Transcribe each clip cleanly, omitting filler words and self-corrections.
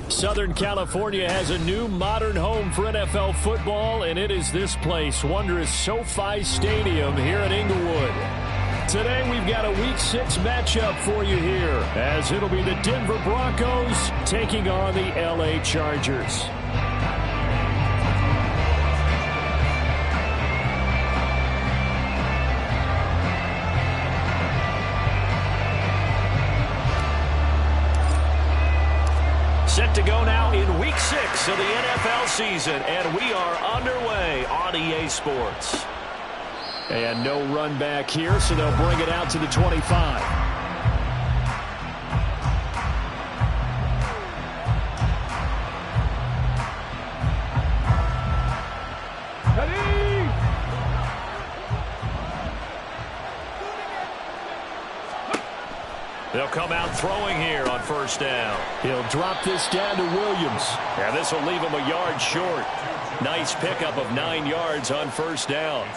Southern California has a new modern home for NFL football, and it is this place, wondrous SoFi Stadium here at Inglewood. Today we've got a Week 6 matchup for you here, as it'll be the Denver Broncos taking on the LA Chargers. Set to go now in Week 6 of the NFL season, and we are underway on EA Sports. And no run back here, so they'll bring it out to the 25. They'll come out throwing here on first down. He'll drop this down to Williams. And this will leave him a yard short. Nice pickup of 9 yards on first down.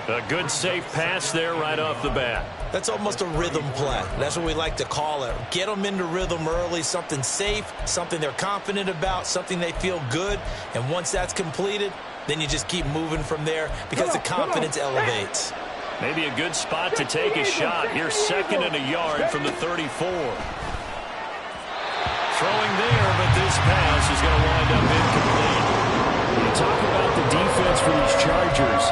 A good, safe pass there right off the bat. That's almost a rhythm play. That's what we like to call it. Get them into rhythm early, something safe, something they're confident about, something they feel good. And once that's completed, then you just keep moving from there because the confidence elevates. Maybe a good spot to take a shot. Here's 2nd and a yard from the 34. Throwing there, but this pass is going to wind up incomplete. You talk about the defense for these Chargers.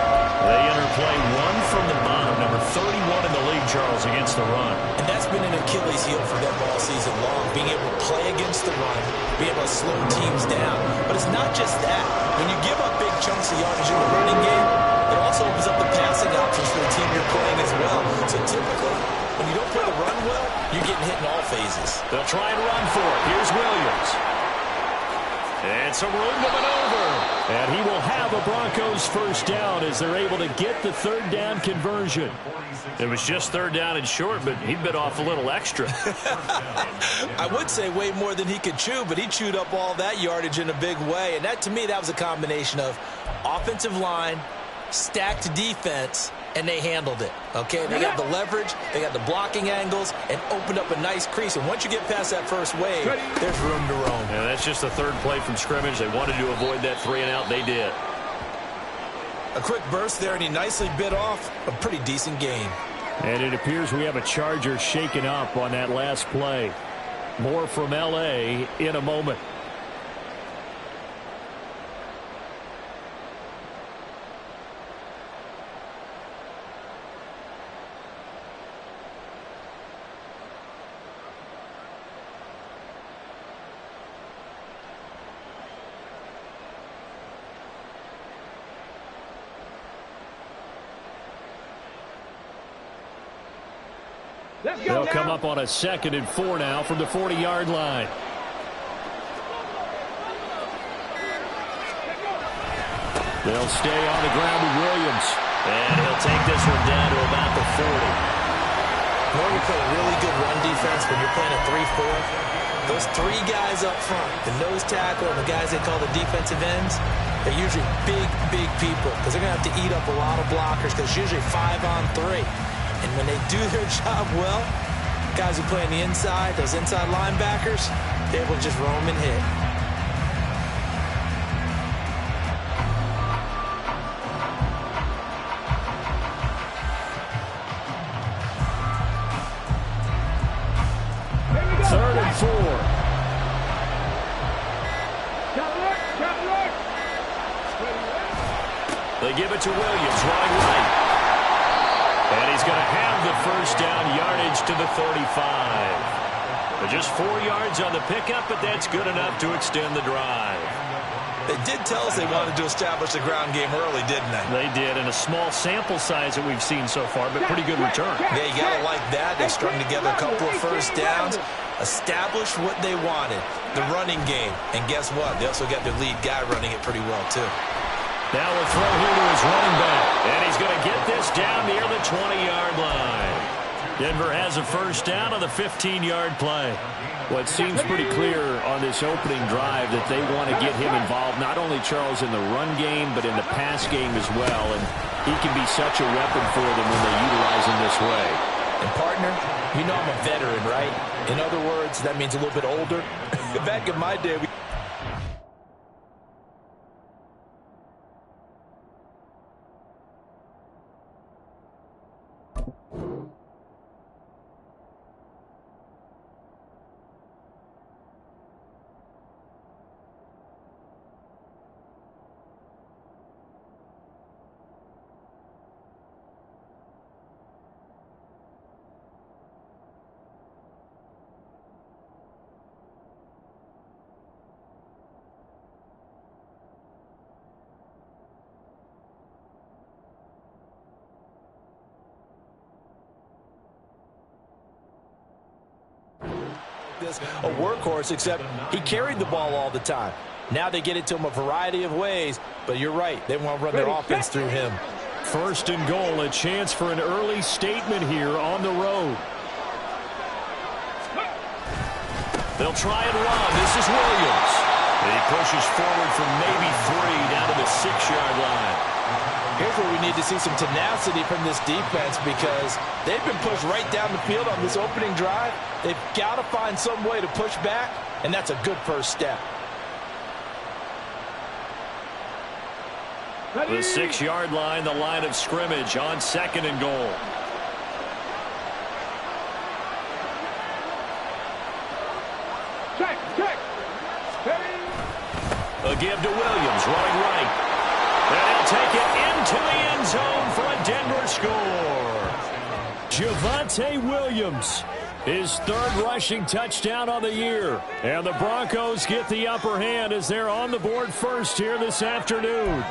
They interplay one from the bottom, number 31 in the league, Charles, against the run. And that's been an Achilles heel for them all season long, being able to play against the run, being able to slow teams down. But it's not just that. When you give up big chunks of yardage in the running game, it also opens up the passing options for the team you're playing as well. So typically, when you don't play the run well, you're getting hit in all phases. They'll try and run for it. Here's Williams. And some room to maneuver. And he will have a Broncos first down as they're able to get the 3rd down conversion. It was just 3rd down and short, but he bit off a little extra. I would say way more than he could chew, but he chewed up all that yardage in a big way. And that, to me, that was a combination of offensive line, stacked defense, and they handled it. Okay, they got the leverage, they got the blocking angles, and opened up a nice crease. And once you get past that first wave, there's room to roam. Yeah, that's just the 3rd play from scrimmage. They wanted to avoid that 3-and-out. They did. A quick burst there, and he nicely bit off a pretty decent gain. And it appears we have a Charger shaken up on that last play. More from L.A. in a moment. They'll come up on a 2nd and 4 now from the 40-yard line. They'll stay on the ground with Williams. And he'll take this one down to about the 40. When you play a really good run defense, when you're playing a 3-4, those 3 guys up front, the nose tackle and the guys they call the defensive ends, they're usually big, big people because they're going to have to eat up a lot of blockers because it's usually 5-on-3. And when they do their job well, guys who play on the inside, those inside linebackers, they're able to just roam and hit. Third and 4. They give it to Williams, running right. And he's going to have the first down yardage to the 35. But just 4 yards on the pickup, but that's good enough to extend the drive. They did tell us they wanted to establish the ground game early, didn't they? They did, and a small sample size that we've seen so far, but pretty good return. Yeah, you got to like that. They strung together a couple of first downs, established what they wanted, the running game. And guess what? They also got their lead guy running it pretty well, too. Now we'll throw here to his running back. And he's going to get this down near the 20-yard line. Denver has a first down on the 15-yard play. Well, it seems pretty clear on this opening drive that they want to get him involved, not only, Charles, in the run game, but in the pass game as well. And he can be such a weapon for them when they utilize him this way. And, partner, you know I'm a veteran, right? In other words, that means a little bit older. Back in my day, a workhorse, except he carried the ball all the time. Now they get it to him a variety of ways, but you're right. They want to run their offense through him. First and goal, a chance for an early statement here on the road. They'll try and run. This is Williams. And he pushes forward from maybe 3 down to the 6-yard line. Here's where we need to see some tenacity from this defense because they've been pushed right down the field on this opening drive. They've got to find some way to push back, and that's a good first step. The 6-yard line, the line of scrimmage on second and goal. Check. A give to Williams, running right. And he'll take it into the end zone for a Denver score. Javonte Williams, his third rushing touchdown on the year. And the Broncos get the upper hand as they're on the board first here this afternoon.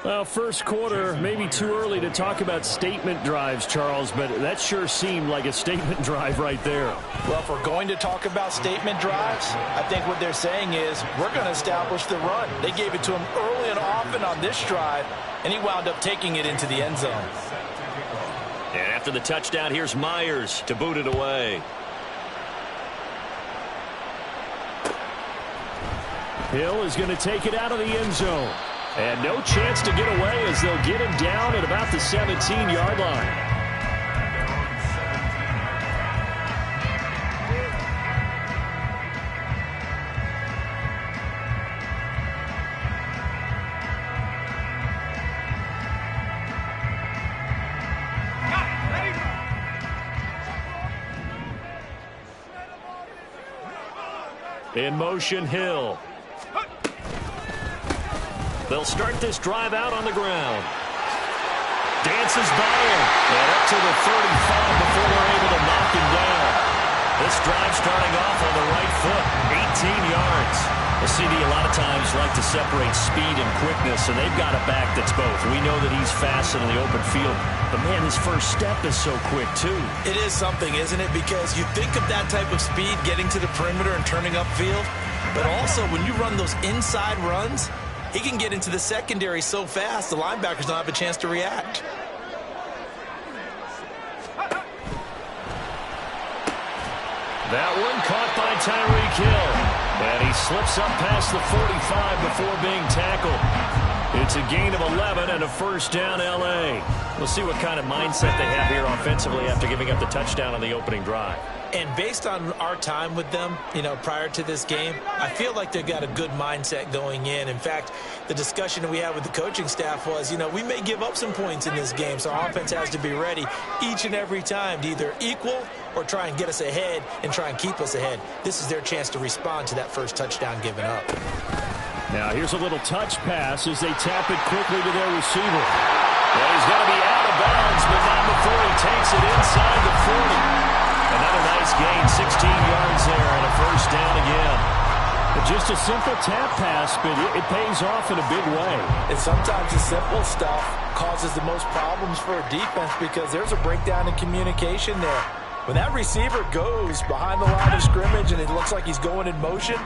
Well, first quarter, maybe too early to talk about statement drives, Charles, but that sure seemed like a statement drive right there. Well, if we're going to talk about statement drives, I think what they're saying is we're going to establish the run. They gave it to him early and often on this drive, and he wound up taking it into the end zone. And after the touchdown, here's Myers to boot it away. Hill is going to take it out of the end zone. And no chance to get away as they'll get him down at about the 17-yard line. In motion, Hill. They'll start this drive out on the ground. Dances by him. And up to the 35 before they're able to knock him down. This drive starting off on the right foot. 18 yards. The CD a lot of times like to separate speed and quickness, and they've got a back that's both. We know that he's fast in the open field, but, man, his first step is so quick, too. It is something, isn't it? Because you think of that type of speed getting to the perimeter and turning upfield, but also when you run those inside runs, he can get into the secondary so fast, the linebackers don't have a chance to react. That one caught by Tyreek Hill. And he slips up past the 45 before being tackled. It's a gain of 11 and a first down, L.A. We'll see what kind of mindset they have here offensively after giving up the touchdown on the opening drive. And based on our time with them, prior to this game, I feel like they've got a good mindset going in. In fact, the discussion that we had with the coaching staff was, we may give up some points in this game, so our offense has to be ready each and every time to either equal or try and get us ahead and try and keep us ahead. This is their chance to respond to that first touchdown given up. Now here's a little touch pass as they tap it quickly to their receiver. Well, he's going to be out of bounds, but not before he takes it inside the 40. Another nice gain, 16 yards there, and a first down again. But just a simple tap pass, but it pays off in a big way. And sometimes the simple stuff causes the most problems for a defense because there's a breakdown in communication there. When that receiver goes behind the line of scrimmage and it looks like he's going in motion,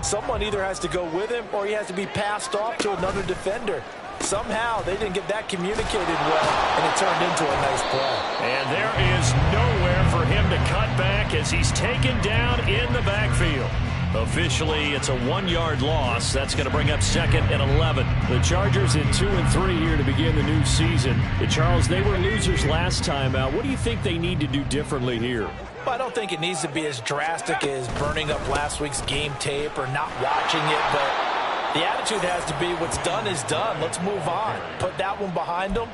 someone either has to go with him or he has to be passed off to another defender. Somehow they didn't get that communicated well, and it turned into a nice play. And there is nowhere for him to cut back as he's taken down in the backfield. Officially, it's a 1-yard loss. That's going to bring up 2nd and 11. The Chargers in 2-3 here to begin the new season. Charles, they were losers last time out. What do you think they need to do differently here? Well, I don't think it needs to be as drastic as burning up last week's game tape or not watching it, but the attitude has to be what's done is done. Let's move on. Put that one behind them,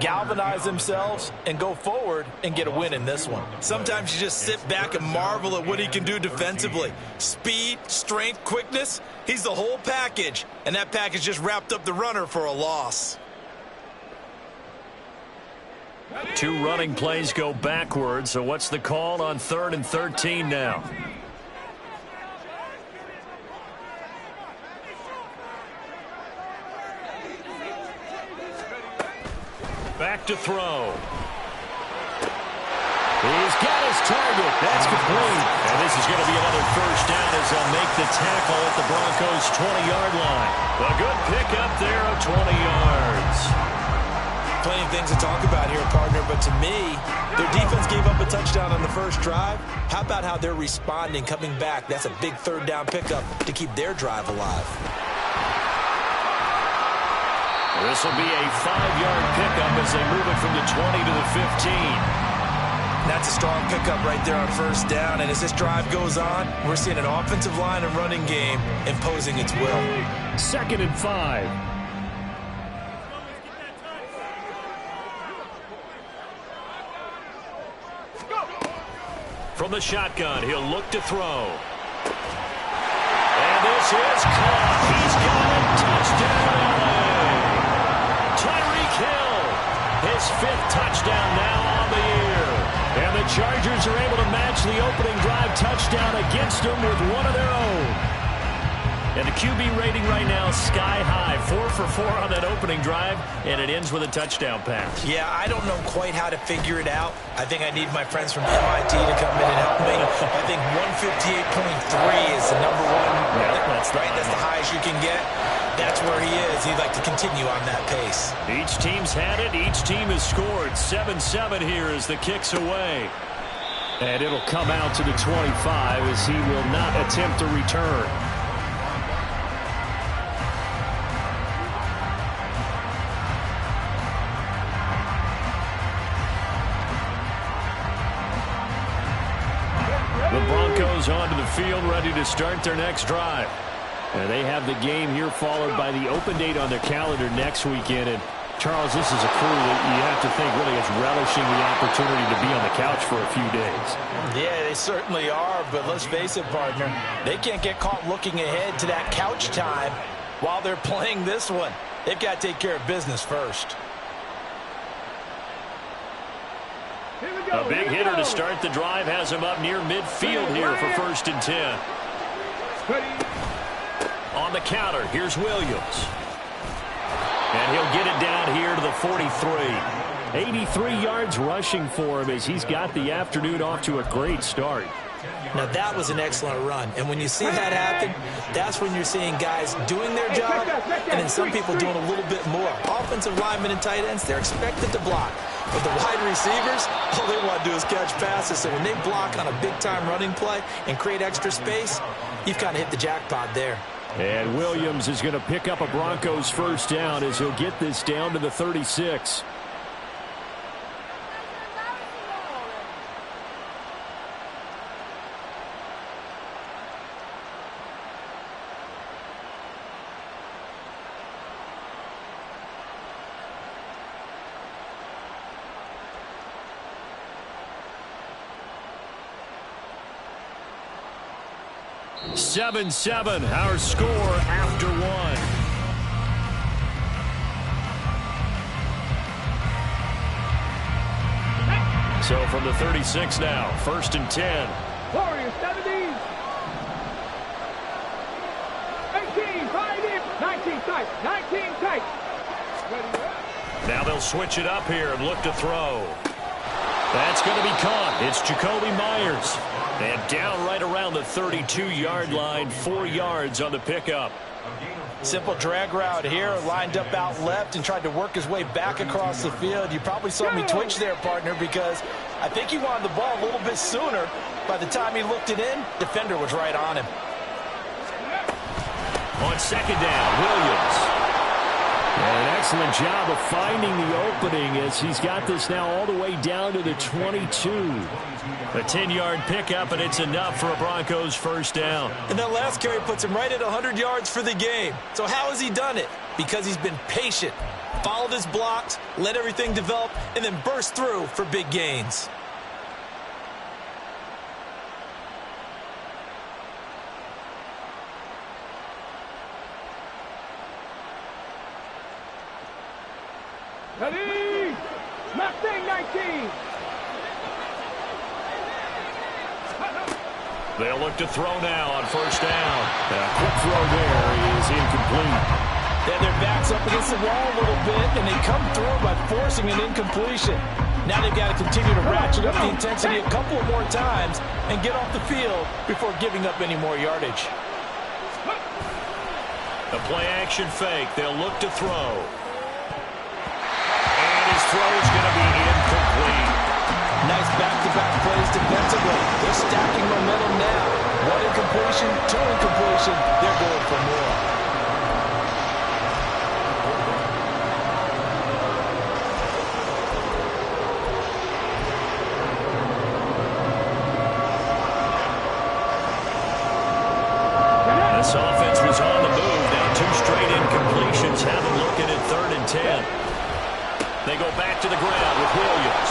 galvanize themselves, and go forward and get a win in this one. Sometimes you just sit back and marvel at what he can do defensively. Speed, strength, quickness, he's the whole package. And that package just wrapped up the runner for a loss. 2 running plays go backwards, so what's the call on 3rd and 13 now? Back to throw. He's got his target. That's complete. And this is going to be another first down as they'll make the tackle at the Broncos' 20-yard line. A good pickup there of 20 yards. Plenty of things to talk about here, partner, but to me, their defense gave up a touchdown on the first drive. How about how they're responding, coming back? That's a big 3rd down pickup to keep their drive alive. This will be a 5-yard pickup as they move it from the 20 to the 15. That's a strong pickup right there on first down, and as this drive goes on, we're seeing an offensive line and running game imposing its will. 2nd and 5. From the shotgun, he'll look to throw. And this is caught. He's got it. Touchdown, LA. Tyreek Hill, his 5th touchdown now on the year. And the Chargers are able to match the opening drive touchdown against them with one of their own. And the QB rating right now sky high. 4 for 4 on that opening drive, and it ends with a touchdown pass. Yeah, I don't know quite how to figure it out. I think I need my friends from MIT to come in and help me. I think 158.3 is the number one. Yeah, that's right. That's the highest you can get. That's where he is. He'd like to continue on that pace. Each team's had it. Each team has scored. 7-7 here as the kick's away. And it'll come out to the 25 as he will not attempt to return. The Broncos onto the field, ready to start their next drive. And they have the game here followed by the open date on their calendar next weekend. And Charles, this is a crew that you have to think really is relishing the opportunity to be on the couch for a few days. Yeah, they certainly are, but let's face it, partner, they can't get caught looking ahead to that couch time while they're playing this one. They've got to take care of business first. A big hitter to start the drive has him up near midfield here for 1st and 10. On the counter, here's Williams. And he'll get it down here to the 43. 83 yards rushing for him as he's got the afternoon off to a great start. Now, that was an excellent run. And when you see that happen, that's when you're seeing guys doing their job and then some people doing a little bit more. Offensive linemen and tight ends, they're expected to block. But the wide receivers, all they want to do is catch passes. So when they block on a big-time running play and create extra space, you've kind of hit the jackpot there. And Williams is going to pick up a Broncos first down as he'll get this down to the 36. (7-7) our score after one. So from the 36 now, 1st and 10. Warriors 70. 18, 5 in, 19 tight, 19 tight. Now they'll switch it up here and look to throw. That's going to be caught. It's Jacoby Myers. And down right around the 32-yard line, 4 yards on the pickup. Simple drag route here, lined up out left and tried to work his way back across the field. You probably saw me twitch there, partner, because I think he wanted the ball a little bit sooner. By the time he looked it in, defender was right on him. On second down, Williams. And an excellent job of finding the opening as he's got this now all the way down to the 22. A 10-yard pickup, and it's enough for a Broncos first down. And that last carry puts him right at 100 yards for the game. So how has he done it? Because he's been patient, followed his blocks, let everything develop, and then burst through for big gains. Ready? Mustang 19. They'll look to throw now on first down. A quick throw there is incomplete. Yeah, their back's up against the wall a little bit, and they come through by forcing an incompletion. Now they've got to continue to ratchet up the intensity a couple more times and get off the field before giving up any more yardage. A play-action fake. They'll look to throw. His throw is going to be incomplete. Nice back-to-back plays defensively. They're stacking momentum now. One incompletion, two incompletion. They're going for more. This offense was on the move. Now two straight incompletions have them looking at 3rd and 10. They go back to the ground with Williams.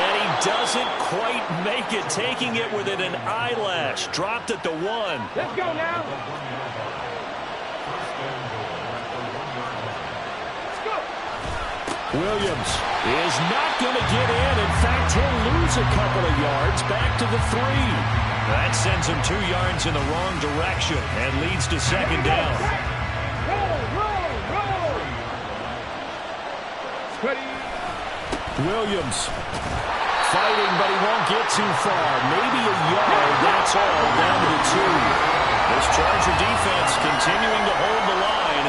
And he doesn't quite make it, taking it within an eyelash. Dropped at the 1. Let's go now. Let's go. Williams is not going to get in. In fact, he'll lose a couple of yards back to the 3. That sends him 2 yards in the wrong direction and leads to second down. Williams fighting, but he won't get too far. Maybe a yard, that's all, down to the 2. This Charger defense continuing to hold the line.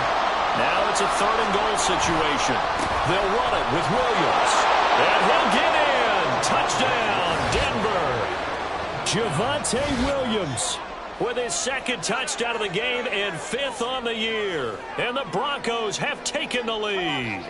Now it's a 3rd and goal situation. They'll run it with Williams. And he'll get in. Touchdown, Denver. Javonte Williams with his 2nd touchdown of the game and 5th on the year. And the Broncos have taken the lead.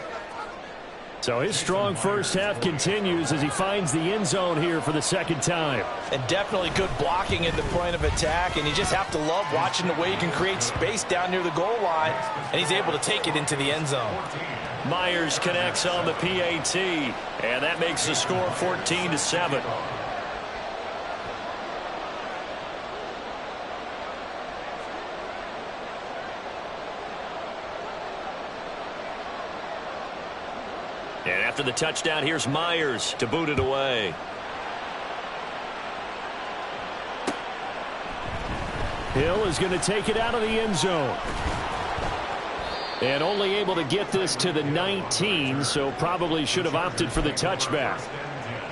So his strong first half continues as he finds the end zone here for the 2nd time. And definitely good blocking at the point of attack, and you just have to love watching the way he can create space down near the goal line, and he's able to take it into the end zone. Myers connects on the PAT, and that makes the score 14-7. And after the touchdown, here's Myers to boot it away. Hill is going to take it out of the end zone. And only able to get this to the 19, so probably should have opted for the touchback.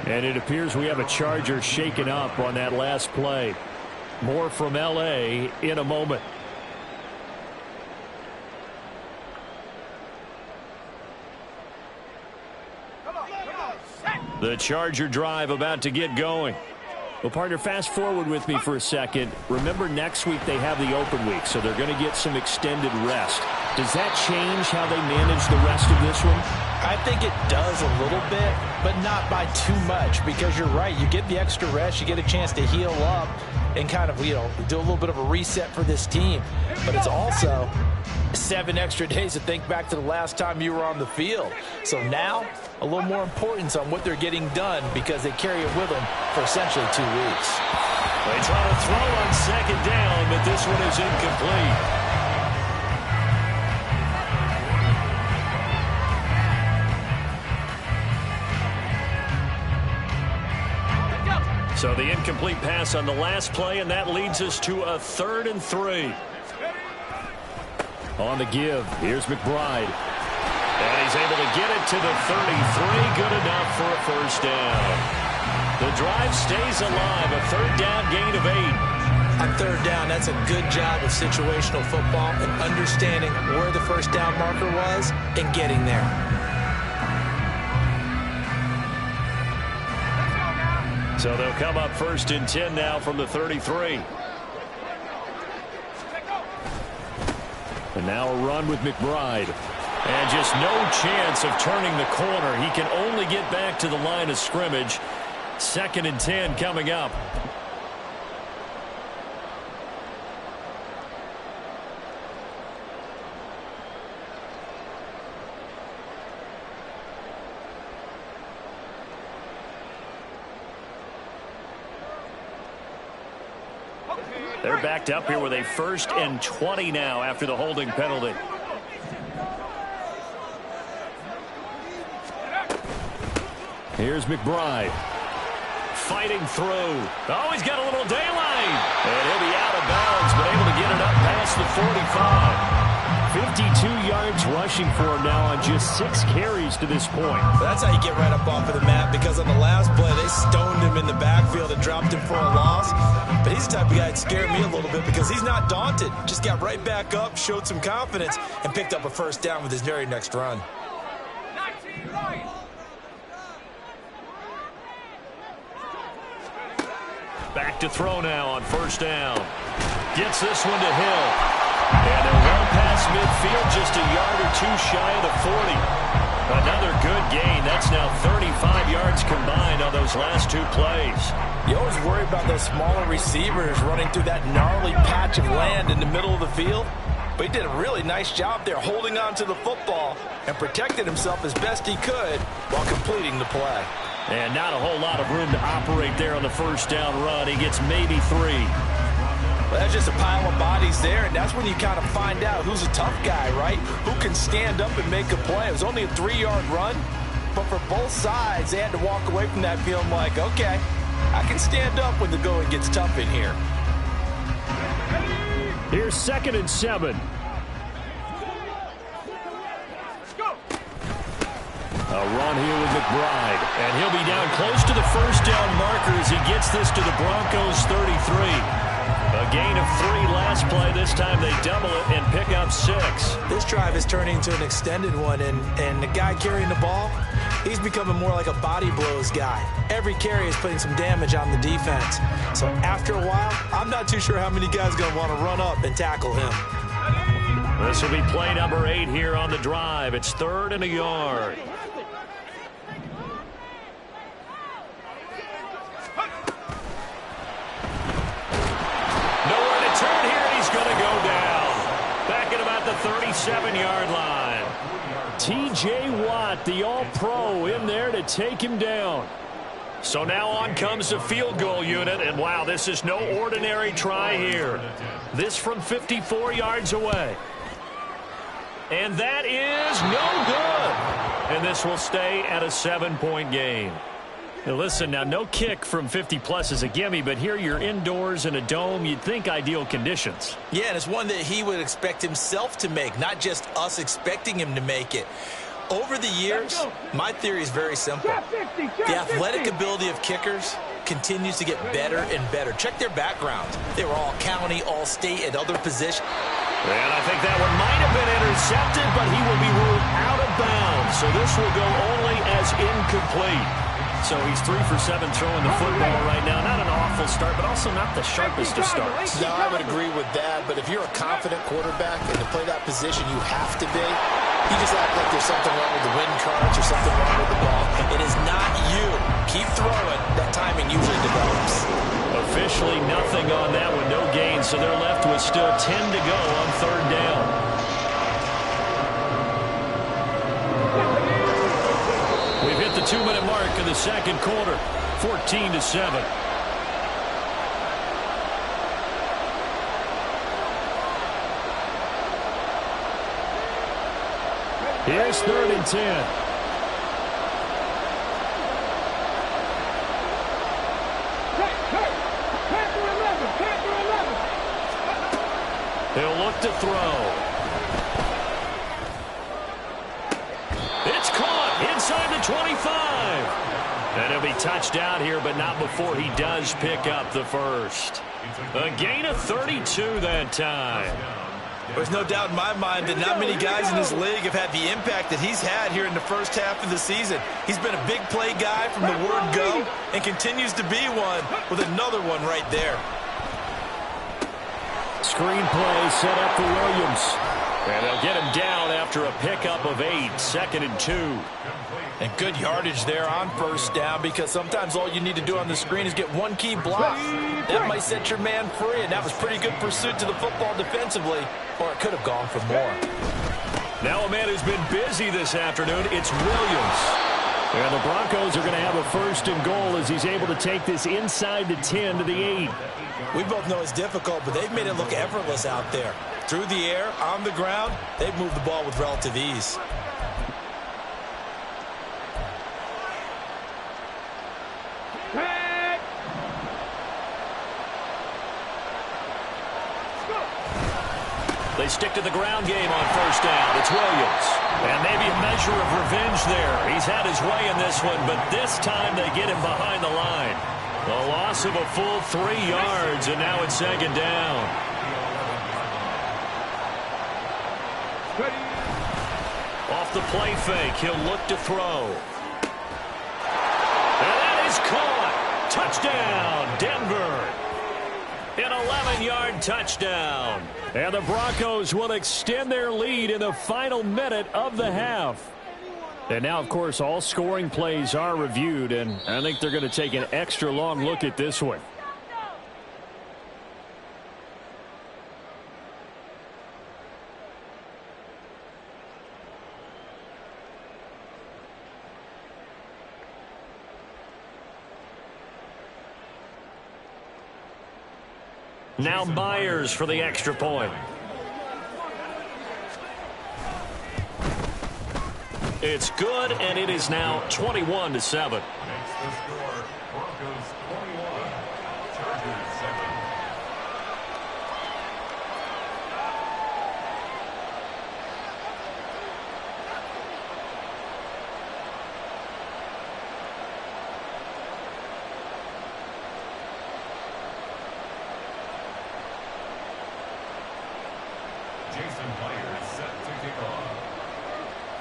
And it appears we have a Charger shaken up on that last play. More from L.A. in a moment. The Charger drive about to get going. Well, partner, fast forward with me for a second. Remember, next week they have the open week, so they're going to get some extended rest. Does that change how they manage the rest of this one? I think it does a little bit, but not by too much, because you're right. You get the extra rest, you get a chance to heal up and kind of, do a little bit of a reset for this team. But it's also 7 extra days to think back to the last time you were on the field. So now, a little more importance on what they're getting done because they carry it with them for essentially 2 weeks. They try to throw on second down, but this one is incomplete. So the incomplete pass on the last play, and that leads us to a 3rd and 3. On the give, here's McBride. And he's able to get it to the 33. Good enough for a first down. The drive stays alive. A 3rd down gain of 8. On third down, that's a good job of situational football and understanding where the first down marker was and getting there. So they'll come up 1st and 10 now from the 33. And now a run with McBride. And just no chance of turning the corner. He can only get back to the line of scrimmage. 2nd and 10 coming up. They're backed up here with a 1st and 20 now after the holding penalty. Here's McBride. Fighting through. Oh, he's got a little daylight. And he'll be out of bounds, but able to get it up past the 45. 52 yards rushing for him now on just 6 carries to this point. That's how you get right up off of the mat, because on the last play, they stoned him in the backfield and dropped him for a loss. But he's the type of guy that scared me a little bit because he's not daunted. Just got right back up, showed some confidence, and picked up a 1st down with his very next run. Back to throw now on 1st down. Gets this one to Hill. And they're well past midfield, just a yard or 2 shy of the 40. Another good gain. That's now 35 yards combined on those last 2 plays. You always worry about those smaller receivers running through that gnarly patch of land in the middle of the field. But he did a really nice job there holding on to the football and protected himself as best he could while completing the play. And not a whole lot of room to operate there on the 1st down run. He gets maybe 3. Well, that's just a pile of bodies there, and that's when you kind of find out who's a tough guy, right? Who can stand up and make a play. It was only a 3-yard run, but for both sides, they had to walk away from that feeling like, okay, I can stand up when the going gets tough in here. Here's 2nd and 7. A run here with McBride, and he'll be down close to the 1st down marker as he gets this to the Broncos 33. A gain of 3 last play. This time they double it and pick up 6. This drive is turning into an extended one, and the guy carrying the ball, he's becoming more like a body blows guy. Every carry is putting some damage on the defense. So after a while, I'm not too sure how many guys are going to want to run up and tackle him. This will be play number 8 here on the drive. It's 3rd and a yard. Turn here, and he's going to go down. Back at about the 37-yard line. T.J. Watt, the All-Pro, in there to take him down. So now on comes the field goal unit, and wow, this is no ordinary try here. This from 54 yards away. And that is no good. And this will stay at a 7-point game. Now listen, now no kick from 50-plus is a gimme, but here you're indoors in a dome. You'd think ideal conditions. Yeah, and it's one that he would expect himself to make, not just us expecting him to make it. Over the years, my theory is very simple. The athletic ability of kickers continues to get better and better. Check their backgrounds. They were all county, all state, at other positions. And I think that one might have been intercepted, but he will be ruled out of bounds. So this will go only as incomplete. So he's 3 for 7 throwing the football right now. Not an awful start, but also not the sharpest of starts. No, I would agree with that. But if you're a confident quarterback and to play that position, you have to be. You just act like there's something wrong with the wind currents or something wrong with the ball. It is not you. Keep throwing. That timing usually develops. Officially nothing on that one. No gain. So they're left with still 10 to go on 3rd down. We've hit the 2-minute mark in the 2nd quarter. 14-7. Here's 3rd and 10. He'll look to throw. It's caught inside the 25. And he'll be touched down here, but not before he does pick up the first. A gain of 32 that time. There's no doubt in my mind that not many guys in this league have had the impact that he's had here in the first half of the season. He's been a big play guy from the word go and continues to be one with another one right there. Screen play set up for Williams. And they'll get him down after a pickup of 8, 2nd and 2. And good yardage there on first down, because sometimes all you need to do on the screen is get one key block. That might set your man free, and that was pretty good pursuit to the football defensively, or it could have gone for more. Now a man who's been busy this afternoon, it's Williams. And the Broncos are going to have a 1st and goal as he's able to take this inside the 10 to the 8. We both know it's difficult, but they've made it look effortless out there. Through the air, on the ground, they've moved the ball with relative ease. They stick to the ground game on 1st down. It's Williams. And maybe a measure of revenge there. He's had his way in this one, but this time they get him behind the line. A loss of a full 3 yards, and now it's 2nd down. Off the play fake, he'll look to throw. And that is caught. Touchdown, Denver. An 11-yard touchdown. And the Broncos will extend their lead in the final minute of the half. And now, of course, all scoring plays are reviewed, and I think they're going to take an extra long look at this one. Now Myers for the extra point. It's good, and it is now 21-7.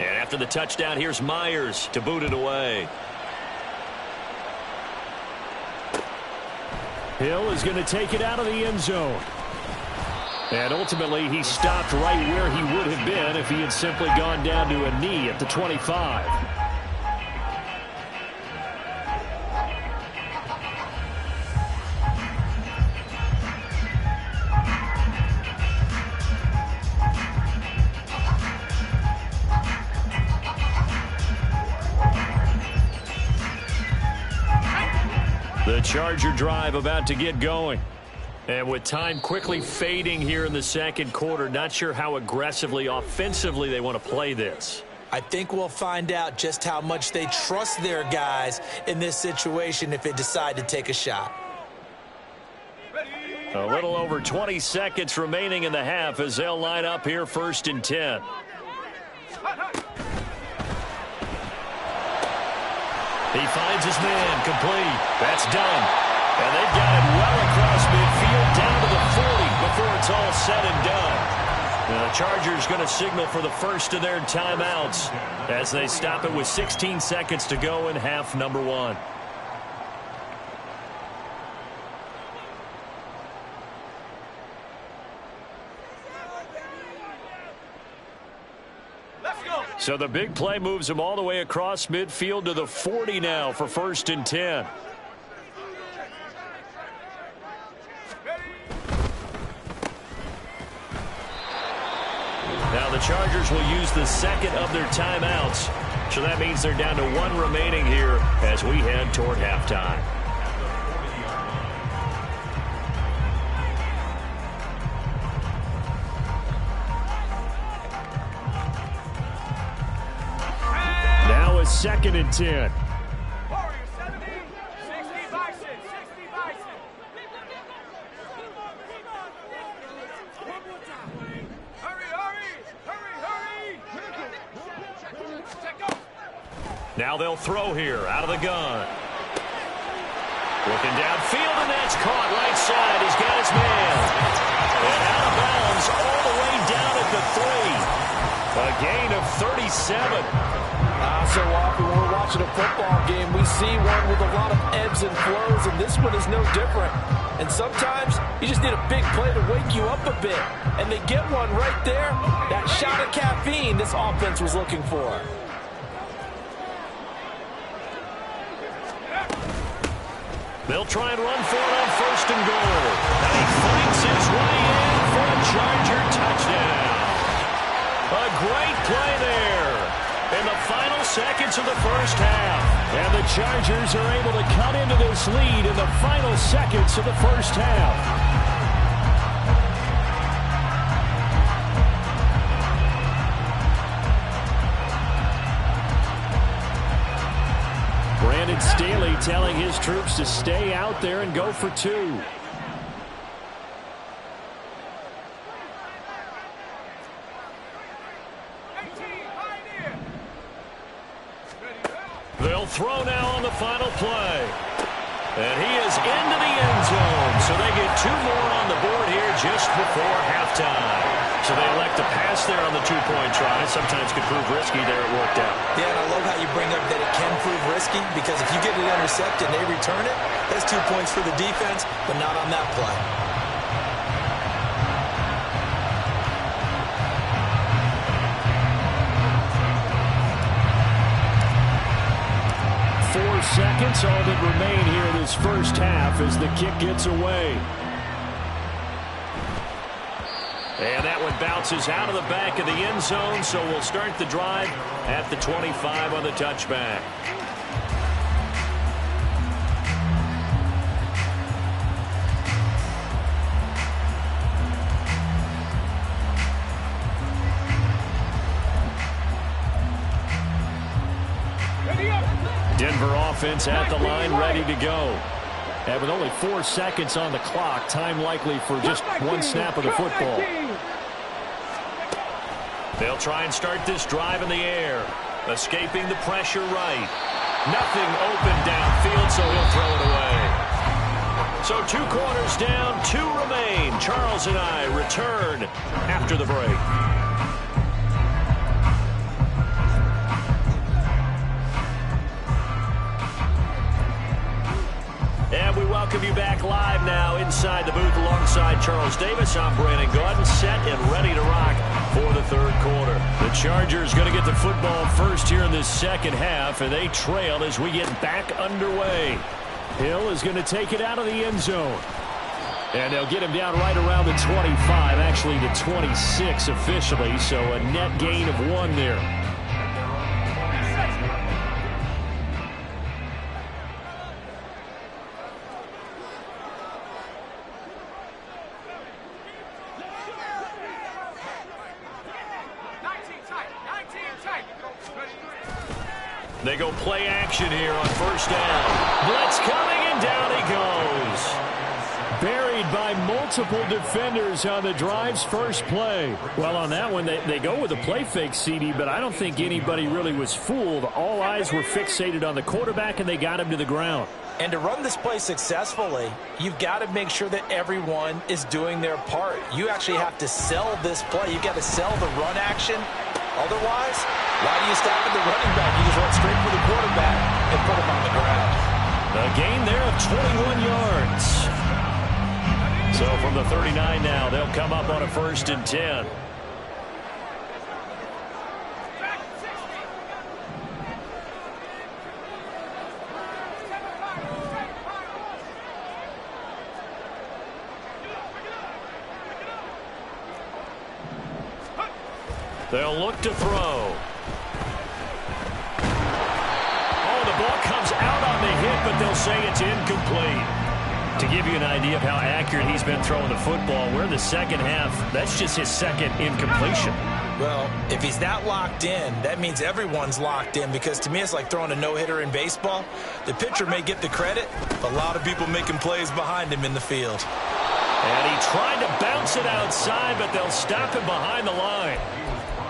And after the touchdown, here's Myers to boot it away. Hill is going to take it out of the end zone. And ultimately, he stopped right where he would have been if he had simply gone down to a knee at the 25. The Charger drive about to get going. And with time quickly fading here in the second quarter, not sure how aggressively, offensively they want to play this. I think we'll find out just how much they trust their guys in this situation if they decide to take a shot. A little over 20 seconds remaining in the half as they'll line up here 1st and 10. He finds his man complete. That's done. And they've got it well across midfield down to the 40 before it's all said and done. The Chargers going to signal for the first of their timeouts as they stop it with 16 seconds to go in half number 1. So the big play moves him all the way across midfield to the 40 now for 1st and 10. Now the Chargers will use the second of their timeouts. So that means they're down to 1 remaining here as we head toward halftime. Now it's 2nd and 10. Now they'll throw here out of the gun. Looking downfield, and that's caught right side. He's got his man. And out of bounds all the way down at the 3. A gain of 37. So often when we're watching a football game, we see one with a lot of ebbs and flows, and this one is no different. And sometimes you just need a big play to wake you up a bit. And they get one right there. That shot of caffeine this offense was looking for. They'll try and run for it on 1st and goal. And he fights his way in for a Charger touchdown. A great play there in the final seconds of the first half. And the Chargers are able to cut into this lead in the final seconds of the first half. Brandon Staley telling his troops to stay out there and go for 2. They'll throw now on the final play. And he is into the end zone. So they get 2 more on the board here just before halftime. So they elect to pass there on the 2-point try. Sometimes could prove risky there. It worked out. Yeah, and I love how you bring up that it can prove risky, because if you get it intercepted and they return it, that's 2 points for the defense, but not on that play. 4 seconds, all that remain here in this first half as the kick gets away. And that one bounces out of the back of the end zone, so we'll start the drive at the 25 on the touchback. Denver offense at the line, ready to go. And with only 4 seconds on the clock, time likely for just 1 snap of the football. They'll try and start this drive in the air. Escaping the pressure right. Nothing open downfield, so he'll throw it away. So 2 quarters down, 2 remain. Charles and I return after the break. And we welcome you back live now inside the booth alongside Charles Davis. I'm Brandon Gaudin, set and ready to rock for the 3rd quarter. The Chargers going to get the football first here in this second half, and they trail as we get back underway. Hill is going to take it out of the end zone. And they'll get him down right around the 25, actually the 26 officially, so a net gain of 1 there. They go play action here on 1st down. Blitz coming, and down he goes. Buried by multiple defenders on the drive's first play. Well, on that one, they go with a play fake, CD, but I don't think anybody really was fooled. All eyes were fixated on the quarterback, and they got him to the ground. And to run this play successfully, you've got to make sure that everyone is doing their part. You actually have to sell this play. You've got to sell the run action. Otherwise, why do you stop at the running back? You just run straight for the quarterback and put him on the ground. A gain there of 21 yards. So from the 39 now, they'll come up on a 1st and 10. They'll look to throw. Oh, the ball comes out on the hit, but they'll say it's incomplete. To give you an idea of how accurate he's been throwing the football, we're in the second half. That's just his 2nd incompletion. Well, if he's that locked in, that means everyone's locked in, because to me it's like throwing a no-hitter in baseball. The pitcher may get the credit, but a lot of people making plays behind him in the field. And he tried to bounce it outside, but they'll stop him behind the line.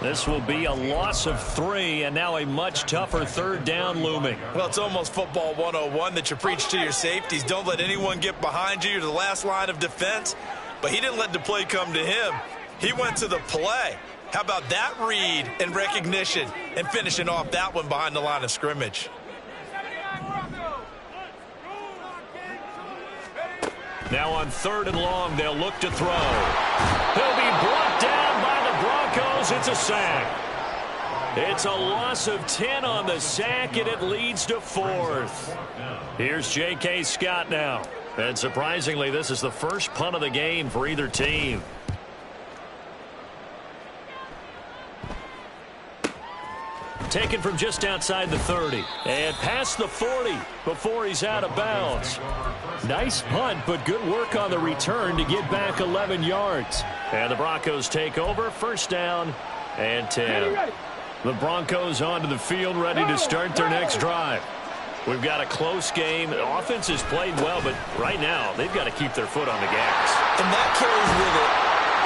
This will be a loss of 3, and now a much tougher third down looming. Well, it's almost football 101 that you preach to your safeties. Don't let anyone get behind you. You're the last line of defense. But he didn't let the play come to him. He went to the play. How about that read and recognition and finishing off that one behind the line of scrimmage? Now on 3rd and long, they'll look to throw. He'll be brought down by the Broncos. It's a sack. It's a loss of 10 on the sack, and it leads to 4th. Here's J.K. Scott now. And surprisingly, this is the first punt of the game for either team. Taken from just outside the 30. And past the 40 before he's out of bounds. Nice punt, but good work on the return to get back 11 yards. And the Broncos take over. First down and 10. The Broncos onto the field, ready to start their next drive. We've got a close game. The offense has played well, but right now they've got to keep their foot on the gas. And that carries with it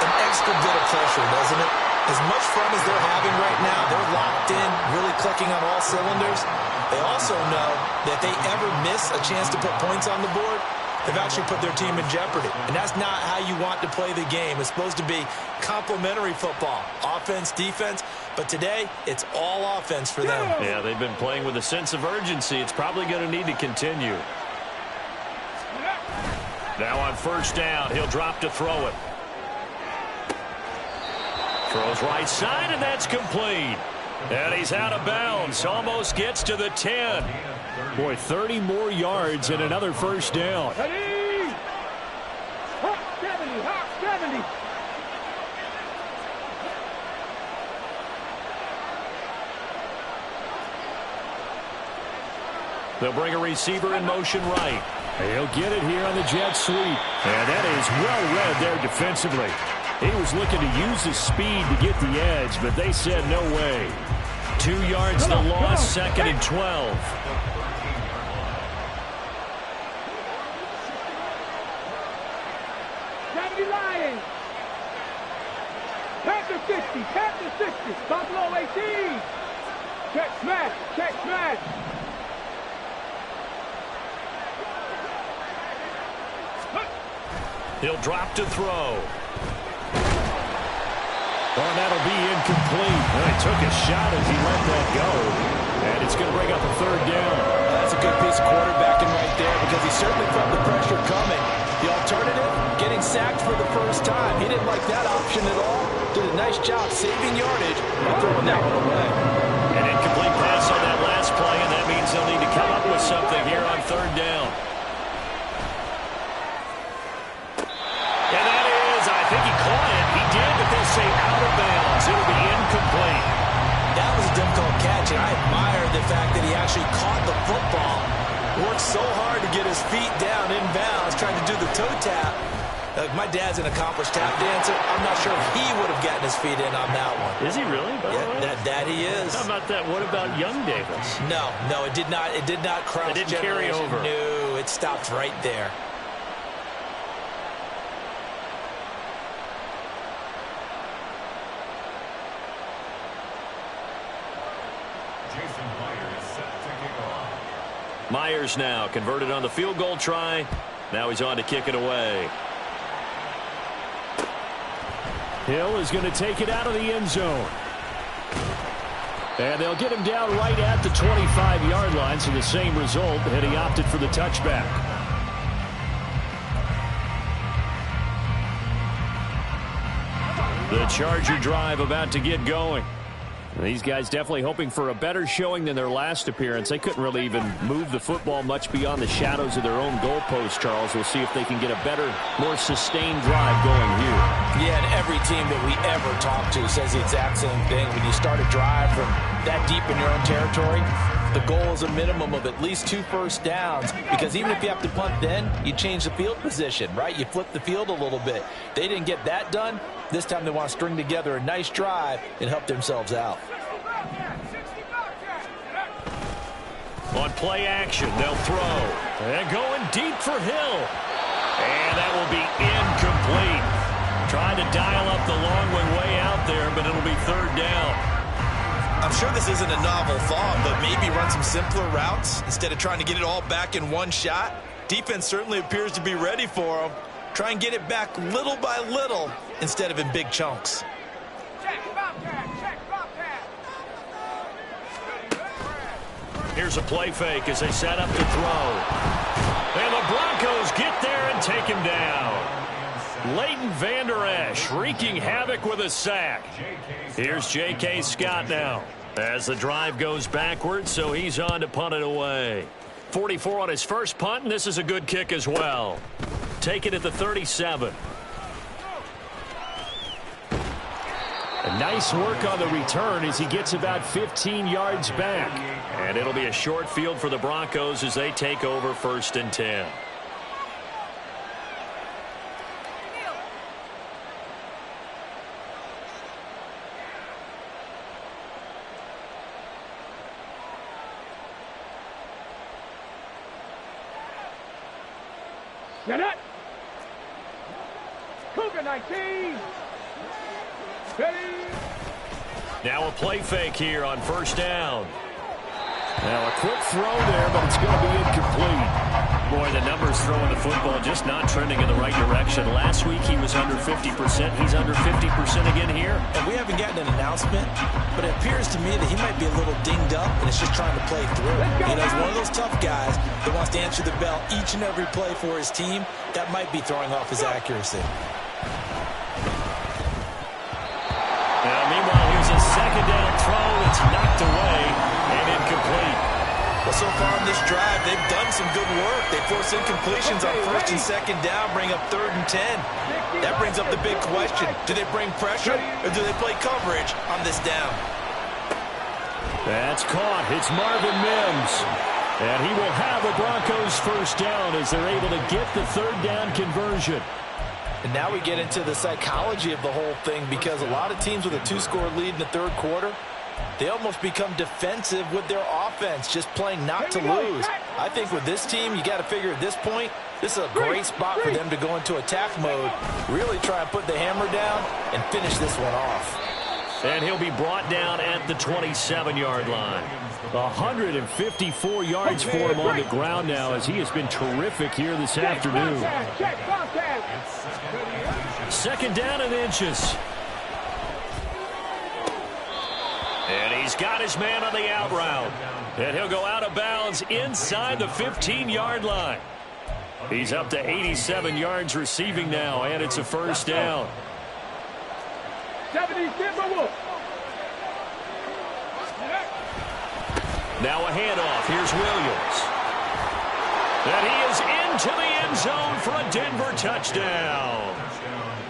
an extra bit of pressure, doesn't it? As much fun as they're having right now, they're locked in, really clicking on all cylinders. They also know that if they ever miss a chance to put points on the board, they've actually put their team in jeopardy. And that's not how you want to play the game. It's supposed to be complementary football, offense, defense. But today, it's all offense for them. Yeah, they've been playing with a sense of urgency. It's probably going to need to continue. Now on first down, he'll drop to throw it. Throws right side, and that's complete. And he's out of bounds. Almost gets to the 10. Boy, 30 more yards and another first down. Hot 70, hot 70. They'll bring a receiver in motion right. He'll get it here on the jet sweep. And that is well read there defensively. He was looking to use his speed to get the edge, but they said no way. 2 yards to loss, 2nd and 12. Lions. Tap to 60, tap to 60. Buffalo 18. Check smash, check smash. He'll drop to throw. Oh, that'll be incomplete. Well, he took a shot as he let that go. And it's going to bring up a 3rd down. That's a good piece of quarterbacking right there because he certainly felt the pressure coming. The alternative, getting sacked for the first time. He didn't like that option at all. Did a nice job saving yardage and throwing that one away. An incomplete pass on that last play, and that means they'll need to come up with something here on 3rd down. And that is, I think he caught it. He did, but they'll say out of bounds. It'll be incomplete. That was a difficult catch, and I admire the fact that he actually caught the football. Worked so hard to get his feet down inbounds, trying to do the toe tap. My dad's an accomplished tap dancer. I'm not sure if he would have gotten his feet in on that one. Is he really? Yeah, that he is. How about that? What about young Davis? No, it did not. It did not cross. It didn't carry over. No, it stopped right there. Myers now converted on the field goal try. Now he's on to kick it away. Hill is going to take it out of the end zone. And they'll get him down right at the 25-yard line, so the same result, and he opted for the touchback. The Charger drive about to get going. These guys definitely hoping for a better showing than their last appearance. They couldn't really even move the football much beyond the shadows of their own goalpost, Charles. We'll see if they can get a better, more sustained drive going here. Yeah, and every team that we ever talk to says the exact same thing. When you start a drive from that deep in your own territory, the goal is a minimum of at least 2 first downs, because even if you have to punt then, you change the field position, right? You flip the field a little bit. They didn't get that done. This time they want to string together a nice drive and help themselves out. On play action, they'll throw. And going deep for Hill. And that will be incomplete. Try tried to dial up the long one way out there, but it'll be third down. I'm sure this isn't a novel thought, but maybe run some simpler routes instead of trying to get it all back in one shot. Defense certainly appears to be ready for them. Try and get it back little by little instead of in big chunks. Here's a play fake as they set up to throw. And the Broncos get there and take him down. Leighton Vander Esch wreaking havoc with a sack. Here's J.K. Scott now as the drive goes backwards, so he's on to punt it away. 44 on his first punt, and this is a good kick as well. Take it at the 37. A nice work on the return as he gets about 15 yards back. And it'll be a short field for the Broncos as they take over 1st and 10. Get it. Cougar 19. Ready. Now a play fake here on 1st down. Now a quick throw there, but it's going to be incomplete. Boy, the numbers throwing the football just not trending in the right direction. Last week he was under 50%. He's under 50% again here. And we haven't gotten an announcement, but it appears to me that he might be a little dinged up and is just trying to play through. You know, he's one of those tough guys that wants to answer the bell each and every play for his team. That might be throwing off his accuracy. Now, meanwhile, here's a 2nd down throw that's knocked away and incomplete. Well, so far in this drive, they've done some good work. They force incompletions on 1st and 2nd down, bring up 3rd and 10. That brings up the big question. Do they bring pressure or do they play coverage on this down? That's caught. It's Marvin Mims. And he will have the Broncos 1st down as they're able to get the 3rd down conversion. And now we get into the psychology of the whole thing, because a lot of teams with a 2-score lead in the 3rd quarter, they almost become defensive with their offense, just playing not to lose. I think with this team, you got to figure at this point, this is a great spot for them to go into attack mode, really try and put the hammer down and finish this one off. And he'll be brought down at the 27-yard line. 154 yards for him on the ground now, as he has been terrific here this afternoon. 2nd down and inches. And he's got his man on the out route. And he'll go out of bounds inside the 15-yard line. He's up to 87 yards receiving now, and it's a 1st down. 70 Timberwolves. Now a handoff. Here's Williams. And he is into the end zone for a Denver touchdown.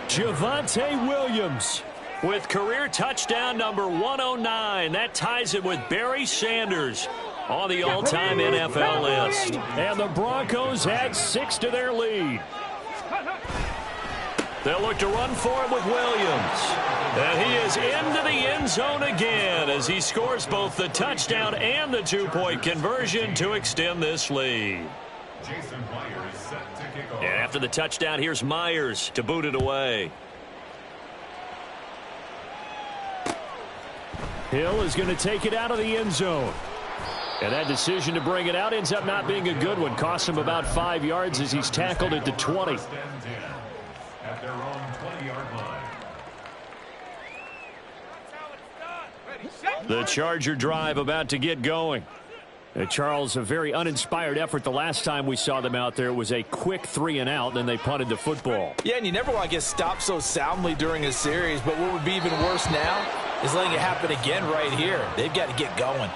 Javonte Williams with career touchdown number 109. That ties him with Barry Sanders on the all-time NFL list. And the Broncos add 6 to their lead. They'll look to run for him with Williams. And he is into the end zone again as he scores both the touchdown and the 2-point conversion to extend this lead. And after the touchdown, here's Myers to boot it away. Hill is going to take it out of the end zone. And that decision to bring it out ends up not being a good one. Cost him about 5 yards as he's tackled at the 20. At their own 20-yard line. The Charger drive about to get going. Charles, a very uninspired effort the last time we saw them out there. It was a quick 3 and out, then they punted the football. Yeah, and you never want to get stopped so soundly during a series, but what would be even worse now is letting it happen again right here. They've got to get going.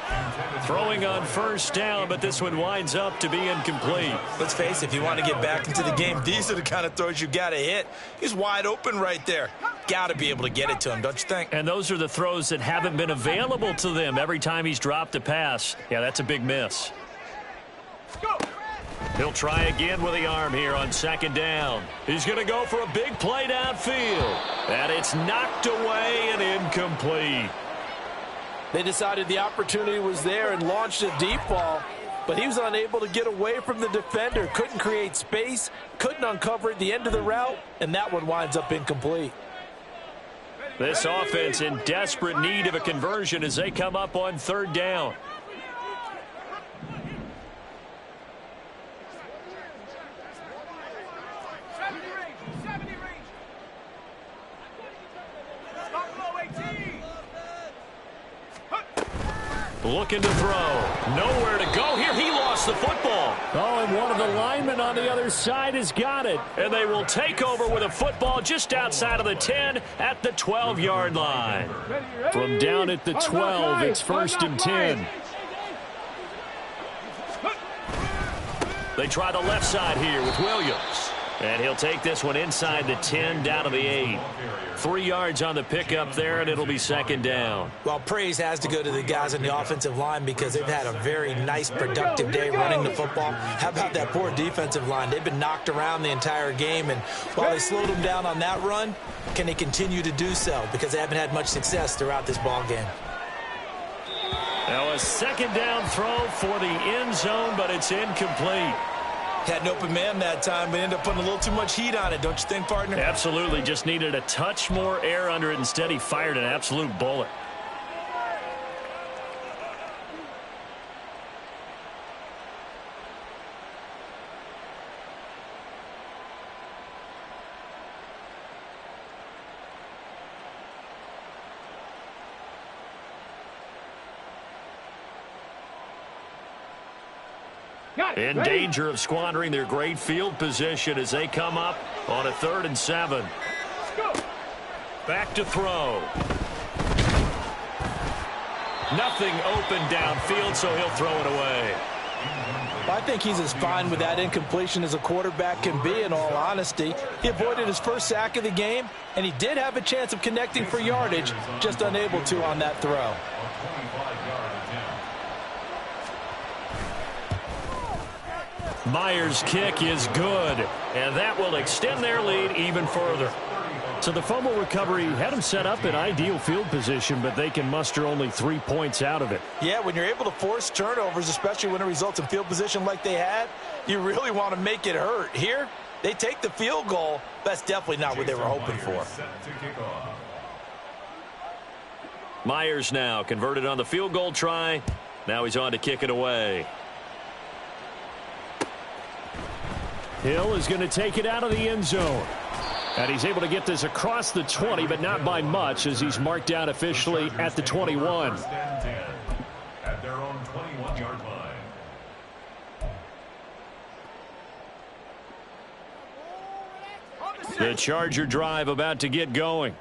Throwing on 1st down, but this one winds up to be incomplete. Let's face it, if you want to get back into the game, these are the kind of throws you got to hit. He's wide open right there. Got to be able to get it to him, don't you think? And those are the throws that haven't been available to them every time he's dropped a pass. Yeah, that's a big miss. He'll try again with the arm here on 2nd down. He's going to go for a big play downfield. And it's knocked away and incomplete. They decided the opportunity was there and launched a deep ball, but he was unable to get away from the defender. Couldn't create space, couldn't uncover at the end of the route, and that one winds up incomplete. This offense in desperate need of a conversion as they come up on 3rd down. Looking to throw. Nowhere to go here. He lost the football. Oh, and one of the linemen on the other side has got it. And they will take over with a football just outside of the 10 at the 12-yard line. From down at the 12, it's 1st and 10. They try the left side here with Williams. And he'll take this one inside the 10 down to the 8. 3 yards on the pickup there, and it'll be 2nd down. Well, praise has to go to the guys on the offensive line because they've had a very nice, productive day running the football. How about that poor defensive line? They've been knocked around the entire game, and while they slowed them down on that run, can they continue to do so? Because they haven't had much success throughout this ball game. Now a 2nd down throw for the end zone, but it's incomplete. Had an open man that time, but ended up putting a little too much heat on it, don't you think, partner? Absolutely. Just needed a touch more air under it. Instead, he fired an absolute bullet. In danger of squandering their great field position as they come up on a 3rd and 7. Back to throw. Nothing open downfield, so he'll throw it away. I think he's as fine with that incompletion as a quarterback can be, in all honesty. He avoided his first sack of the game, and he did have a chance of connecting for yardage, just unable to on that throw. Myers' kick is good, and that will extend their lead even further. So the fumble recovery had them set up in ideal field position, but they can muster only 3 points out of it. Yeah, when you're able to force turnovers, especially when it results in field position like they had, you really want to make it hurt. Here, they take the field goal. That's definitely not what they were hoping for. Myers now converted on the field goal try. Now he's on to kick it away. Hill is going to take it out of the end zone. And he's able to get this across the 20, but not by much as he's marked out officially at the 21. At their own 21-yard line. The Charger drive about to get going.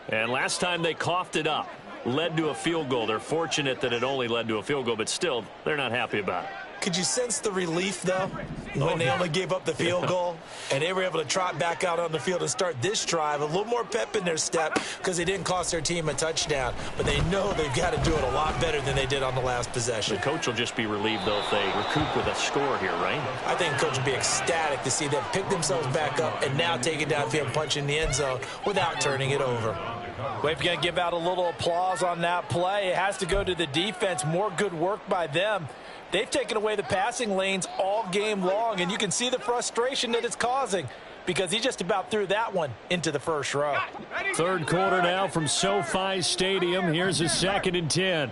And last time they coughed it up, led to a field goal. They're fortunate that it only led to a field goal, but still, they're not happy about it. Could you sense the relief, though, when they only gave up the field goal and they were able to trot back out on the field and start this drive? A little more pep in their step because they didn't cost their team a touchdown. But they know they've got to do it a lot better than they did on the last possession. The coach will just be relieved, though, if they recoup with a score here, right? I think the coach will be ecstatic to see them pick themselves back up and now take it downfield and punch in the end zone without turning it over. Well, if you're going to give out a little applause on that play, it has to go to the defense. More good work by them. They've taken away the passing lanes all game long, and you can see the frustration that it's causing because he just about threw that one into the first row. 3rd quarter now from SoFi Stadium. Here's a 2nd and 10.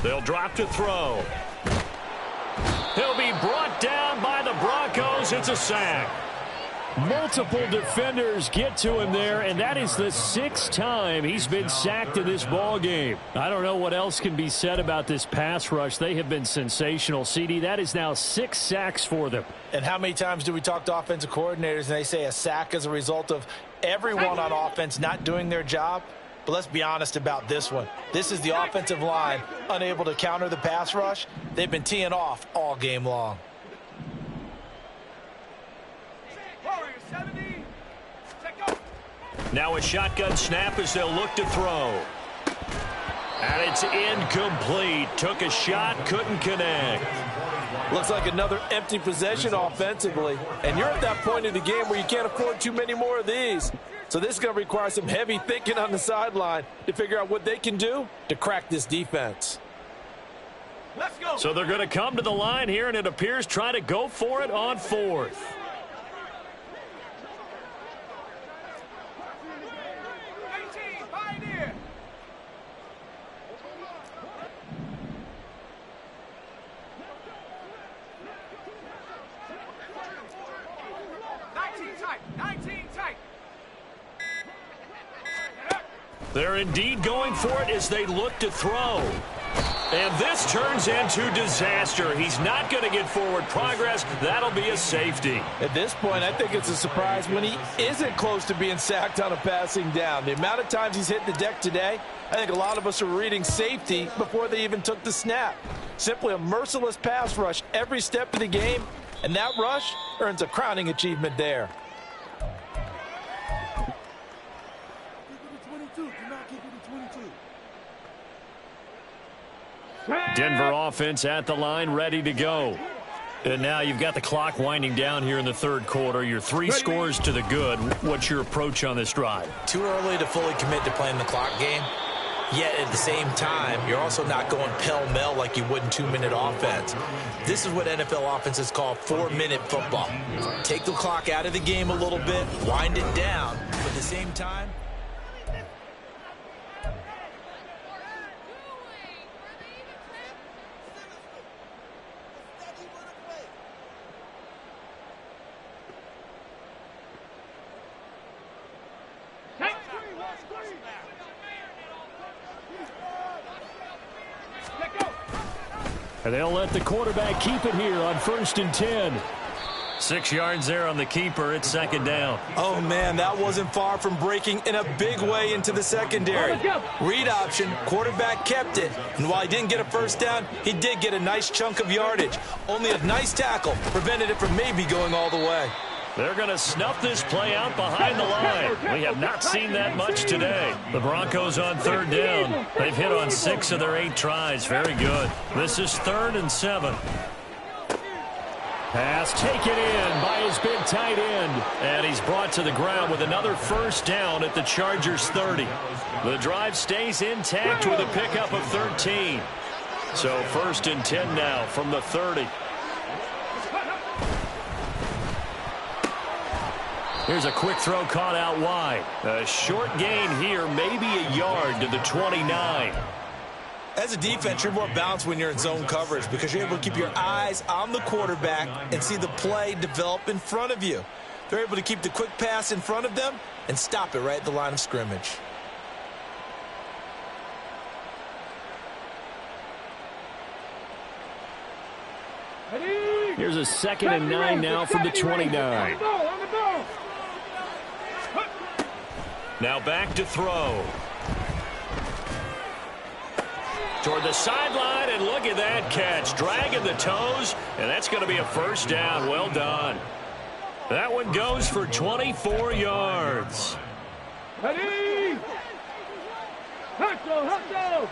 They'll drop to throw. He'll be brought down by the Broncos. It's a sack. Multiple defenders get to him there, and that is the 6th time he's been sacked in this ball game. I don't know what else can be said about this pass rush. They have been sensational. CD, that is now 6 sacks for them. And how many times do we talk to offensive coordinators and they say a sack as a result of everyone on offense not doing their job? But let's be honest about this one. This is the offensive line unable to counter the pass rush. They've been teeing off all game long. Now a shotgun snap as they'll look to throw. And it's incomplete. Took a shot, couldn't connect. Looks like another empty possession offensively. And you're at that point in the game where you can't afford too many more of these. So this is going to require some heavy thinking on the sideline to figure out what they can do to crack this defense. So they're going to come to the line here, and it appears try to go for it on fourth. They're indeed going for it as they look to throw. And this turns into disaster. He's not going to get forward progress. That'll be a safety. At this point, I think it's a surprise when he isn't close to being sacked on a passing down. The amount of times he's hit the deck today, I think a lot of us are reading safety before they even took the snap. Simply a merciless pass rush every step of the game, and that rush earns a crowning achievement there. Denver offense at the line, ready to go. And now you've got the clock winding down here in the third quarter. Your 3 scores to the good. What's your approach on this drive? Too early to fully commit to playing the clock game. Yet at the same time, you're also not going pell-mell like you would in 2-minute offense. This is what NFL offenses call 4-minute football. Take the clock out of the game a little bit, wind it down, but at the same time, and they'll let the quarterback keep it here on 1st and 10. 6 yards there on the keeper. It's second down. Oh, man, that wasn't far from breaking in a big way into the secondary. Read option, quarterback kept it. And while he didn't get a first down, he did get a nice chunk of yardage. Only a nice tackle prevented it from maybe going all the way. They're going to snuff this play out behind the line. We have not seen that much today. The Broncos on 3rd down. They've hit on 6 of their 8 tries. Very good. This is 3rd and 7. Pass taken in by his big tight end. And he's brought to the ground with another first down at the Chargers 30. The drive stays intact with a pickup of 13. So 1st and 10 now from the 30. Here's a quick throw caught out wide. A short gain here, maybe a yard to the 29. as a defense, you're more balanced when you're in zone coverage because you're able to keep your eyes on the quarterback and see the play develop in front of you. They're able to keep the quick pass in front of them and stop it right at the line of scrimmage. Here's a 2nd and 9 now from the 29. Now back to throw. Toward the sideline, and look at that catch. Dragging the toes, and that's going to be a first down. Well done. That one goes for 24 yards. Ready? Hustle, hustle.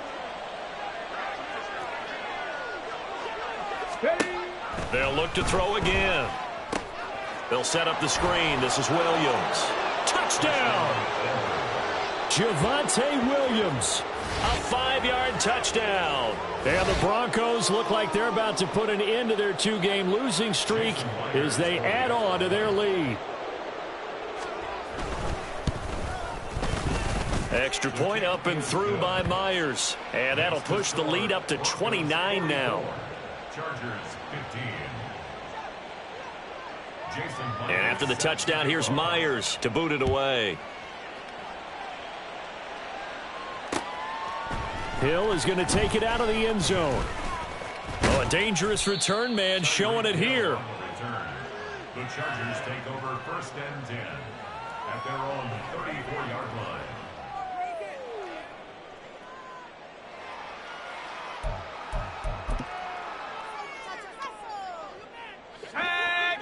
Ready? They'll look to throw again. They'll set up the screen. This is Williams. Touchdown! Javonte Williams. A 5-yard touchdown. And the Broncos look like they're about to put an end to their 2-game losing streak as they add on to their lead. Extra point up and through by Myers. And that'll push the lead up to 29 now. Chargers 15. And after the touchdown, here's Myers to boot it away. Hill is going to take it out of the end zone. Oh, a dangerous return man showing it here. The Chargers take over 1st and 10 at their own 34-yard line.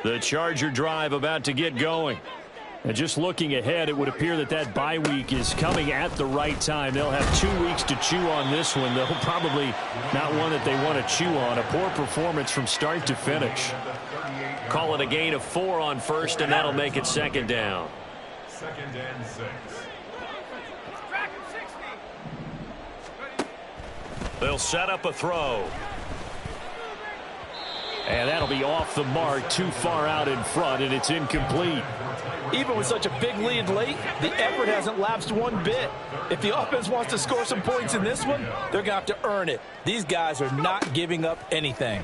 The Charger drive about to get going. And just looking ahead, it would appear that that bye week is coming at the right time. They'll have 2 weeks to chew on this one. They'll probably not one that they want to chew on. A poor performance from start to finish. Call it a gain of 4 on first, and that'll make it 2nd down. 2nd and 6. They'll set up a throw. And that'll be off the mark, too far out in front, and it's incomplete. Even with such a big lead late, the effort hasn't lapsed one bit. If the offense wants to score some points in this one, they're going to have to earn it. These guys are not giving up anything.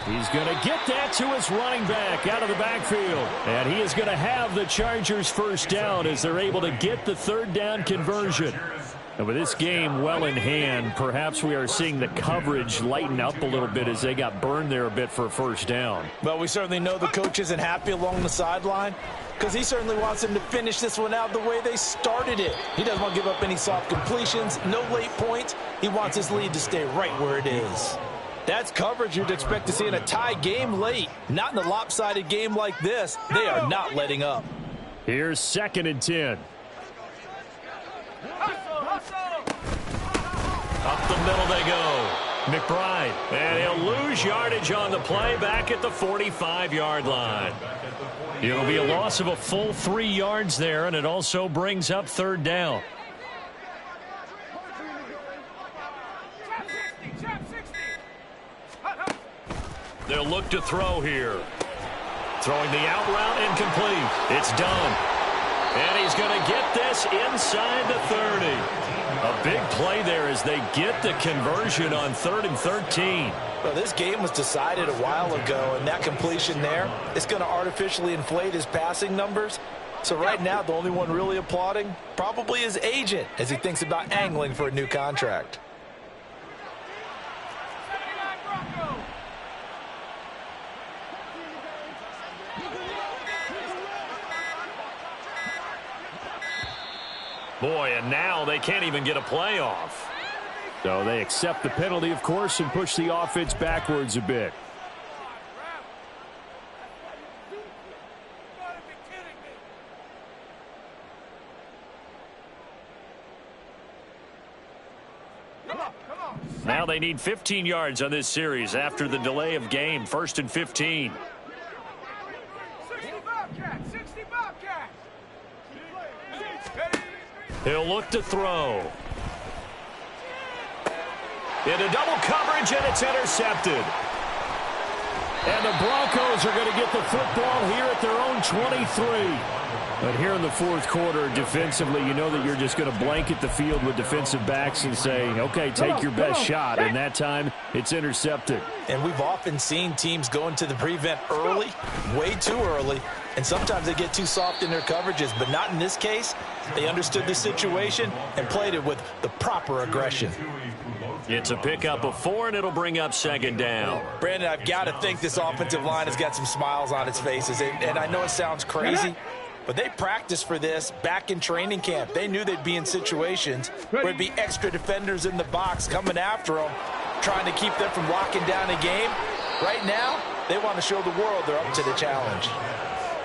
He's going to get that to his running back out of the backfield. And he is going to have the Chargers first down as they're able to get the third down conversion. And with this game well in hand, perhaps we are seeing the coverage lighten up a little bit as they got burned there a bit for a first down. Well, we certainly know the coach isn't happy along the sideline because he certainly wants them to finish this one out the way they started it. He doesn't want to give up any soft completions, no late points. He wants his lead to stay right where it is. That's coverage you'd expect to see in a tie game late. Not in a lopsided game like this. They are not letting up. Here's 2nd and 10. Up the middle they go. McBride. And he'll lose yardage on the play back at the 45-yard line. It'll be a loss of a full 3 yards there, and it also brings up third down. They'll look to throw here. Throwing the out route incomplete. It's done. And he's going to get this inside the 30. A big play there as they get the conversion on 3rd and 13. Well, this game was decided a while ago, and that completion there is going to artificially inflate his passing numbers. So right now, the only one really applauding probably his agent as he thinks about angling for a new contract. Boy, and now they can't even get a playoff. So they accept the penalty, of course, and push the offense backwards a bit. Now they need 15 yards on this series after the delay of game. 1st and 15. 60 Bobcats! 60 Bobcats! He'll look to throw. Into double coverage, and it's intercepted. And the Broncos are going to get the football here at their own 23. But here in the 4th quarter, defensively, you know that you're just going to blanket the field with defensive backs and say, okay, take your best shot. And that time, it's intercepted. And we've often seen teams go into the prevent early, way too early, and sometimes they get too soft in their coverages, but not in this case. They understood the situation and played it with the proper aggression. It's a pickup of 4, and it'll bring up 2nd down. Brandon, I've got to think this offensive line has got some smiles on its faces, and I know it sounds crazy, but they practiced for this back in training camp. They knew they'd be in situations where there'd be extra defenders in the box coming after them, trying to keep them from locking down a game. Right now, they want to show the world they're up to the challenge.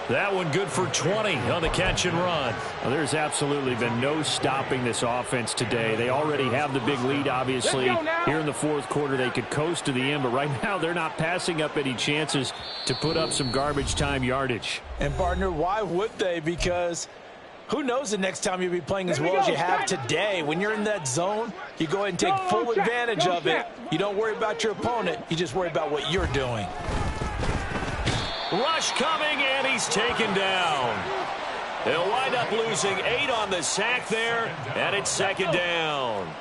That one good for 20 on the catch and run. Well, there's absolutely been no stopping this offense today. They already have the big lead, obviously. Here in the 4th quarter, they could coast to the end, but right now they're not passing up any chances to put up some garbage time yardage. And, partner, why would they? Because who knows the next time you'll be playing as well as you have today. When you're in that zone, you go ahead and take full advantage of it. You don't worry about your opponent. You just worry about what you're doing. Rush coming, and he's taken down. They'll wind up losing 8 on the sack there, and it's 2nd down.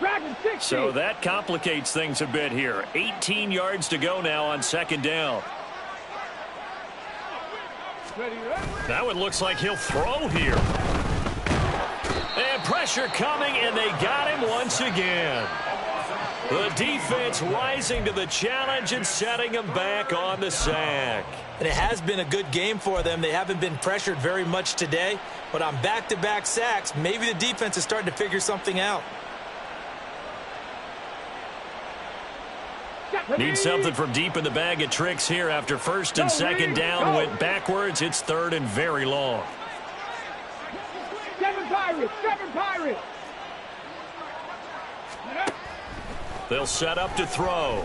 So that complicates things a bit here. 18 yards to go now on 2nd down. That one looks like he'll throw here. And pressure coming, and they got him once again. The defense rising to the challenge and setting him back on the sack. And it has been a good game for them. They haven't been pressured very much today, but on back-to-back sacks, maybe the defense is starting to figure something out. Need something from deep in the bag of tricks here after 1st and 2nd down went backwards. It's 3rd and very long. 7 Pirates! 7 Pirates! They'll set up to throw.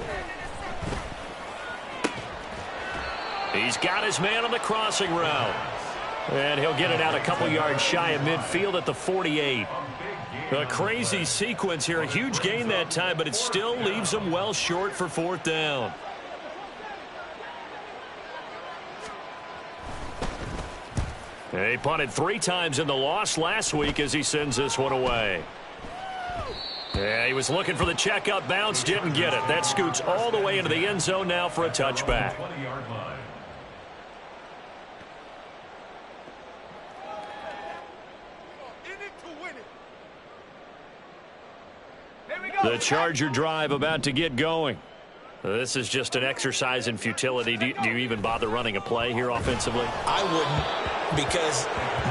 He's got his man on the crossing route. And he'll get it out a couple yards shy of midfield at the 48. A crazy sequence here. A huge gain that time, but it still leaves them well short for fourth down. He punted 3 times in the loss last week as he sends this one away. Yeah, he was looking for the checkup bounce, didn't get it. That scoots all the way into the end zone now for a touchback. The Charger drive about to get going. This is just an exercise in futility. Do you even bother running a play here offensively? I wouldn't, because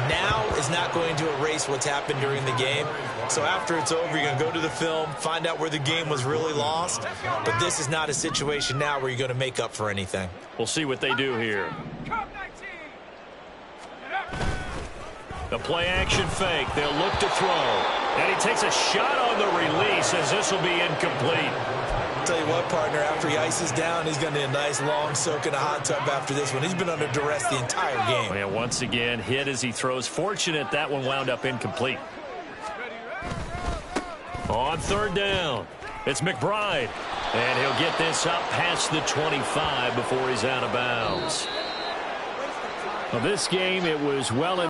now is not going to erase what's happened during the game. So after it's over, you're going to go to the film, find out where the game was really lost. But this is not a situation now where you're going to make up for anything. We'll see what they do here. The play action fake. They'll look to throw. And he takes a shot on the release as this will be incomplete. I'll tell you what, partner, after he ices down, he's going to need a nice long soak in a hot tub after this one. He's been under duress the entire game. And once again, hit as he throws. Fortunate that one wound up incomplete. On third down, it's McBride. And he'll get this up past the 25 before he's out of bounds. Well, this game, it was well in